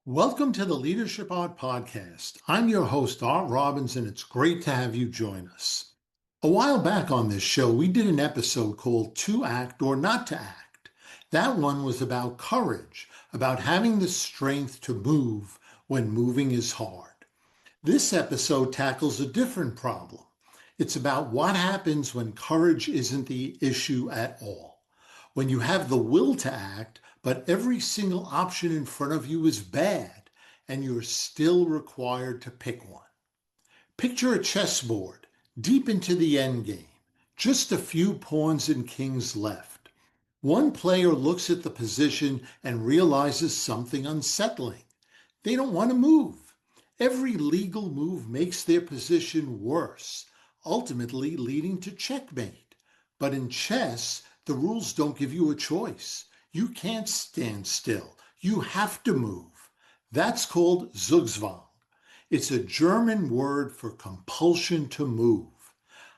Welcome to the Leadership Art Podcast. I'm your host, Art Robbins, and it's great to have you join us. A while back on this show, we did an episode called To Act or Not to Act. That one was about courage, about having the strength to move when moving is hard. This episode tackles a different problem. It's about what happens when courage isn't the issue at all. When you have the will to act, but every single option in front of you is bad, and you're still required to pick one. Picture a chessboard, deep into the endgame, just a few pawns and kings left. One player looks at the position and realizes something unsettling. They don't want to move. Every legal move makes their position worse, ultimately leading to checkmate. But in chess, the rules don't give you a choice. You can't stand still. You have to move. That's called Zugzwang. It's a German word for compulsion to move.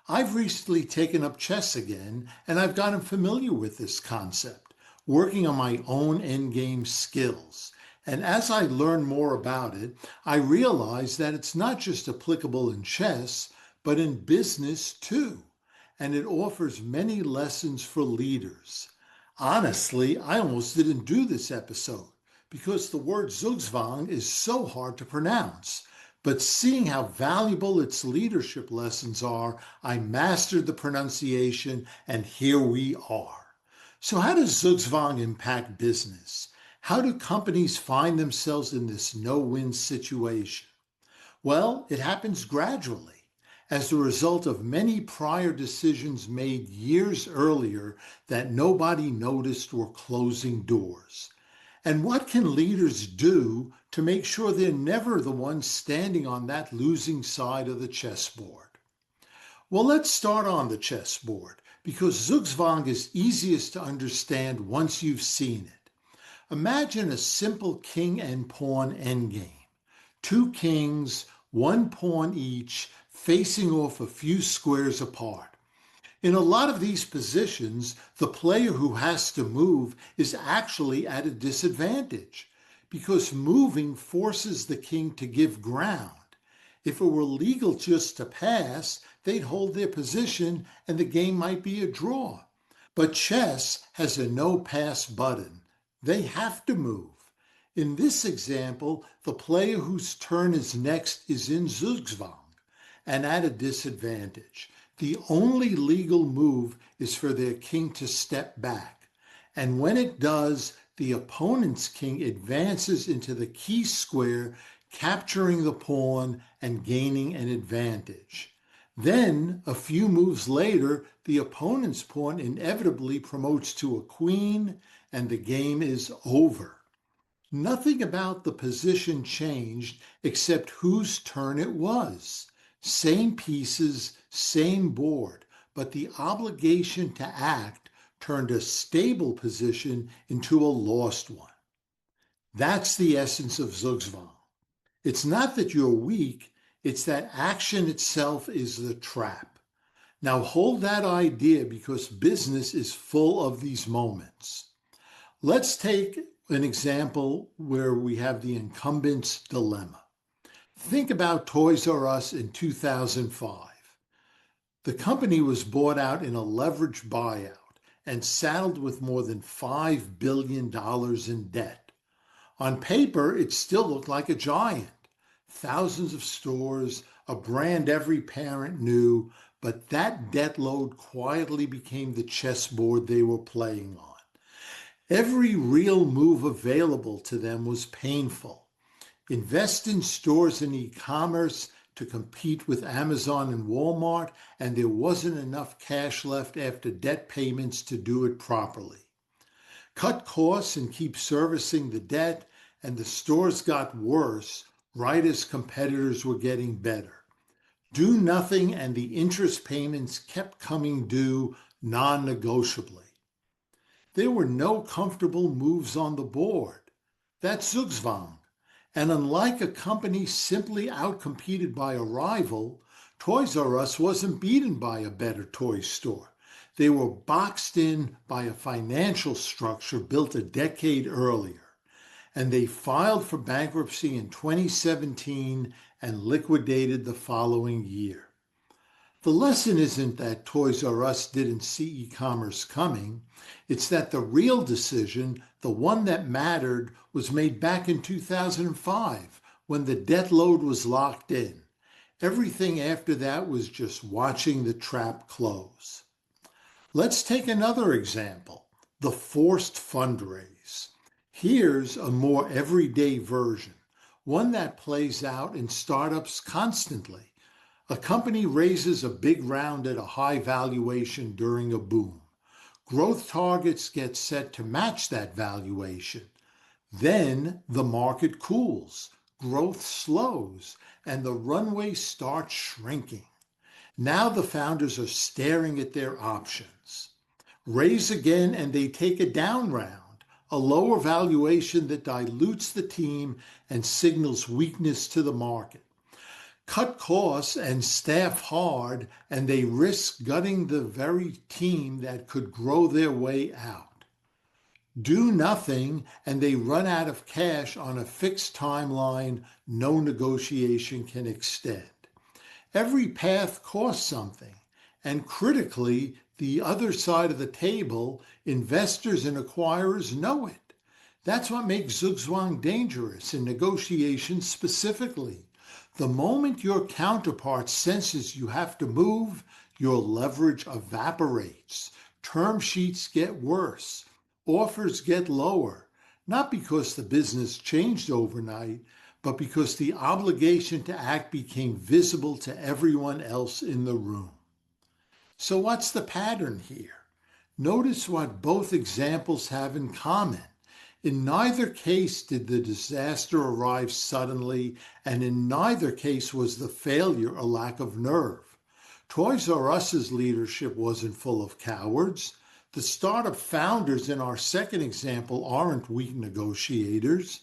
I've recently taken up chess again, and I've gotten familiar with this concept, working on my own endgame skills. And as I learn more about it, I realize that it's not just applicable in chess, but in business too. And it offers many lessons for leaders. Honestly, I almost didn't do this episode because the word Zugzwang is so hard to pronounce. But seeing how valuable its leadership lessons are, I mastered the pronunciation, and here we are. So how does Zugzwang impact business? How do companies find themselves in this no-win situation? Well, it happens gradually, as a result of many prior decisions made years earlier that nobody noticed were closing doors. And what can leaders do to make sure they're never the ones standing on that losing side of the chessboard? Well, let's start on the chessboard, because Zugzwang is easiest to understand once you've seen it. Imagine a simple king and pawn endgame. Two kings, one pawn each, facing off a few squares apart. In a lot of these positions, the player who has to move is actually at a disadvantage because moving forces the king to give ground. If it were legal just to pass, they'd hold their position and the game might be a draw. But chess has a no-pass button. They have to move. In this example, the player whose turn is next is in Zugzwang and at a disadvantage. The only legal move is for their king to step back. And when it does, the opponent's king advances into the key square, capturing the pawn and gaining an advantage. Then, a few moves later, the opponent's pawn inevitably promotes to a queen, and the game is over. Nothing about the position changed except whose turn it was. Same pieces, same board, but the obligation to act turned a stable position into a lost one. That's the essence of Zugzwang. It's not that you're weak, it's that action itself is the trap. Now hold that idea because business is full of these moments. Let's take an example where we have the incumbent's dilemma. Think about Toys R Us in 2005. The company was bought out in a leveraged buyout and saddled with more than $5 billion in debt. On paper, it still looked like a giant. Thousands of stores, a brand every parent knew, but that debt load quietly became the chessboard they were playing on. Every real move available to them was painful. Invest in stores and e-commerce to compete with Amazon and Walmart, and there wasn't enough cash left after debt payments to do it properly. Cut costs and keep servicing the debt, and the stores got worse right as competitors were getting better. Do nothing, and the interest payments kept coming due non-negotiably. There were no comfortable moves on the board. That's Zugzwang. And unlike a company simply outcompeted by a rival, Toys R Us wasn't beaten by a better toy store. They were boxed in by a financial structure built a decade earlier. and they filed for bankruptcy in 2017 and liquidated the following year. The lesson isn't that Toys R Us didn't see e-commerce coming. It's that the real decision, the one that mattered, was made back in 2005 when the debt load was locked in. Everything after that was just watching the trap close. Let's take another example, the forced fundraise. Here's a more everyday version, one that plays out in startups constantly. A company raises a big round at a high valuation during a boom. Growth targets get set to match that valuation. Then the market cools, growth slows, and the runway starts shrinking. Now the founders are staring at their options. Raise again and they take a down round, a lower valuation that dilutes the team and signals weakness to the market. Cut costs and staff hard, and they risk gutting the very team that could grow their way out. Do nothing, and they run out of cash on a fixed timeline no negotiation can extend. Every path costs something, and critically, the other side of the table, investors and acquirers know it. That's what makes Zugzwang dangerous in negotiations specifically. The moment your counterpart senses you have to move, your leverage evaporates. Term sheets get worse. Offers get lower, not because the business changed overnight, but because the obligation to act became visible to everyone else in the room. So what's the pattern here? Notice what both examples have in common. In neither case did the disaster arrive suddenly, and in neither case was the failure a lack of nerve. Toys R Us's leadership wasn't full of cowards. The startup founders in our second example aren't weak negotiators.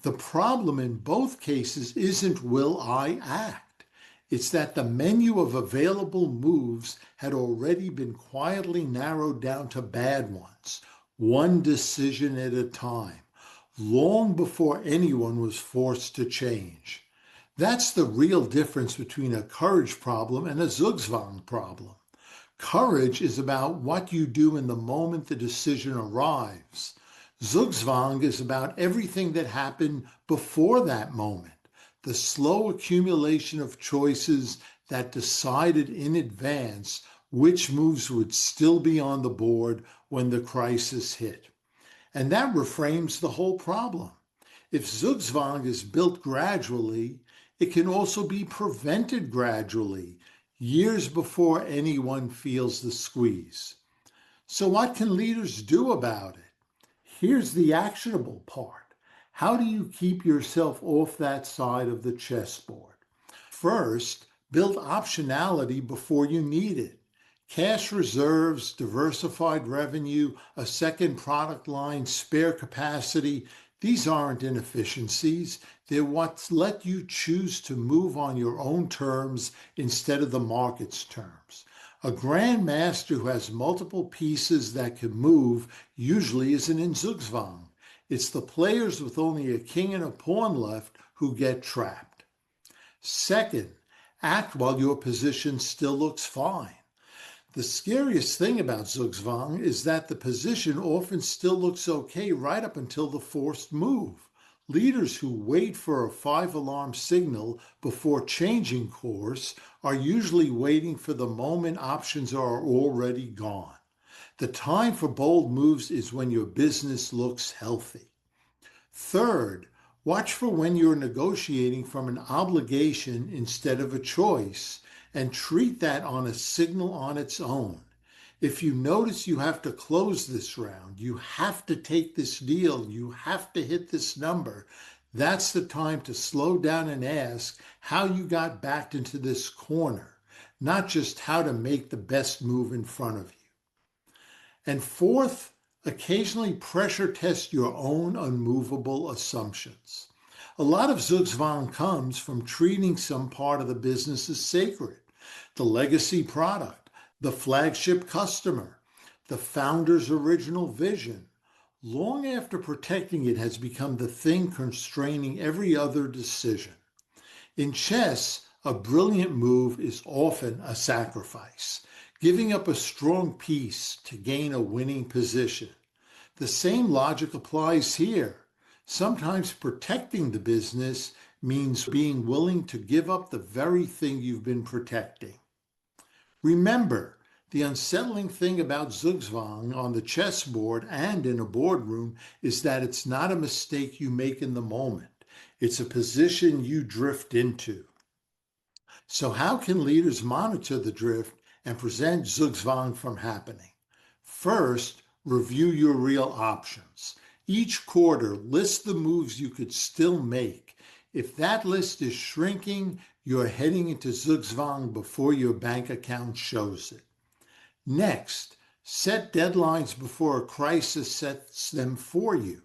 The problem in both cases isn't will I act. It's that the menu of available moves had already been quietly narrowed down to bad ones, one decision at a time, long before anyone was forced to change. That's the real difference between a courage problem and a Zugzwang problem. Courage is about what you do in the moment the decision arrives. Zugzwang is about everything that happened before that moment, the slow accumulation of choices that decided in advance which moves would still be on the board when the crisis hit. And that reframes the whole problem. If Zugzwang is built gradually, it can also be prevented gradually, years before anyone feels the squeeze. So what can leaders do about it? Here's the actionable part. How do you keep yourself off that side of the chessboard? First, build optionality before you need it. Cash reserves, diversified revenue, a second product line, spare capacity, these aren't inefficiencies. They're what let you choose to move on your own terms instead of the market's terms. A grandmaster who has multiple pieces that can move usually isn't in Zugzwang. It's the players with only a king and a pawn left who get trapped. Second, act while your position still looks fine. The scariest thing about Zugzwang is that the position often still looks okay right up until the forced move. Leaders who wait for a 5-alarm signal before changing course are usually waiting for the moment options are already gone. The time for bold moves is when your business looks healthy. Third, watch for when you're negotiating from an obligation instead of a choice, and treat that on a signal on its own. If you notice you have to close this round, you have to take this deal, you have to hit this number, that's the time to slow down and ask how you got backed into this corner, not just how to make the best move in front of you. And fourth, occasionally pressure test your own unmovable assumptions. A lot of Zugzwang comes from treating some part of the business as sacred. The legacy product, the flagship customer, the founder's original vision. long after protecting it has become the thing constraining every other decision. In chess, a brilliant move is often a sacrifice, giving up a strong piece to gain a winning position. The same logic applies here. Sometimes protecting the business means being willing to give up the very thing you've been protecting. Remember, the unsettling thing about Zugzwang on the chessboard and in a boardroom is that it's not a mistake you make in the moment. It's a position you drift into. So how can leaders monitor the drift and prevent Zugzwang from happening? First, review your real options. Each quarter, list the moves you could still make. If that list is shrinking, you're heading into Zugzwang before your bank account shows it. Next, set deadlines before a crisis sets them for you.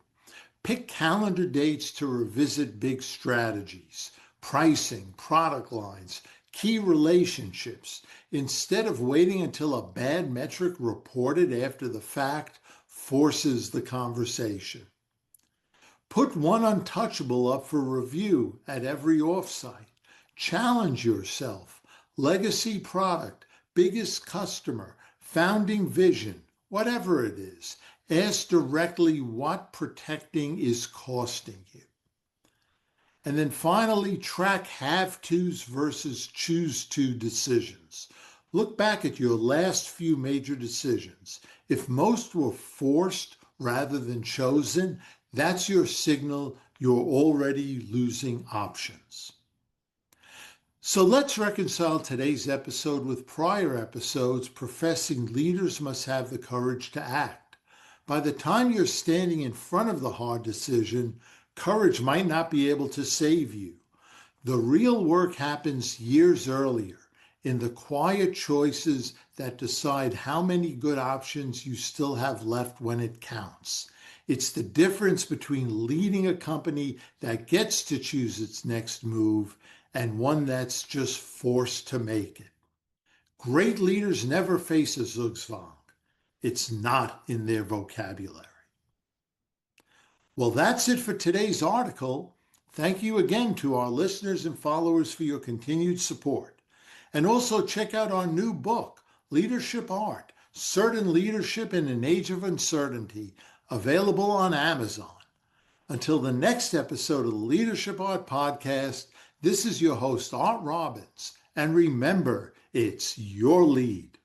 Pick calendar dates to revisit big strategies, pricing, product lines, key relationships. Instead of waiting until a bad metric reported after the fact forces the conversation. Put one untouchable up for review at every offsite. Challenge yourself. Legacy product, biggest customer, founding vision, whatever it is. Ask directly what protecting is costing you. And then finally, track have-tos versus choose-to decisions. Look back at your last few major decisions. If most were forced rather than chosen, that's your signal you're already losing options. So let's reconcile today's episode with prior episodes professing leaders must have the courage to act. By the time you're standing in front of the hard decision, courage might not be able to save you. The real work happens years earlier, in the quiet choices that decide how many good options you still have left when it counts. It's the difference between leading a company that gets to choose its next move and one that's just forced to make it. Great leaders never face a Zugzwang. It's not in their vocabulary. Well, that's it for today's article. Thank you again to our listeners and followers for your continued support. And also check out our new book, Leadership Art, Certain Leadership in an Age of Uncertainty, available on Amazon. Until the next episode of the Leadership Art Podcast, this is your host, Art Robbins. And remember, it's your lead.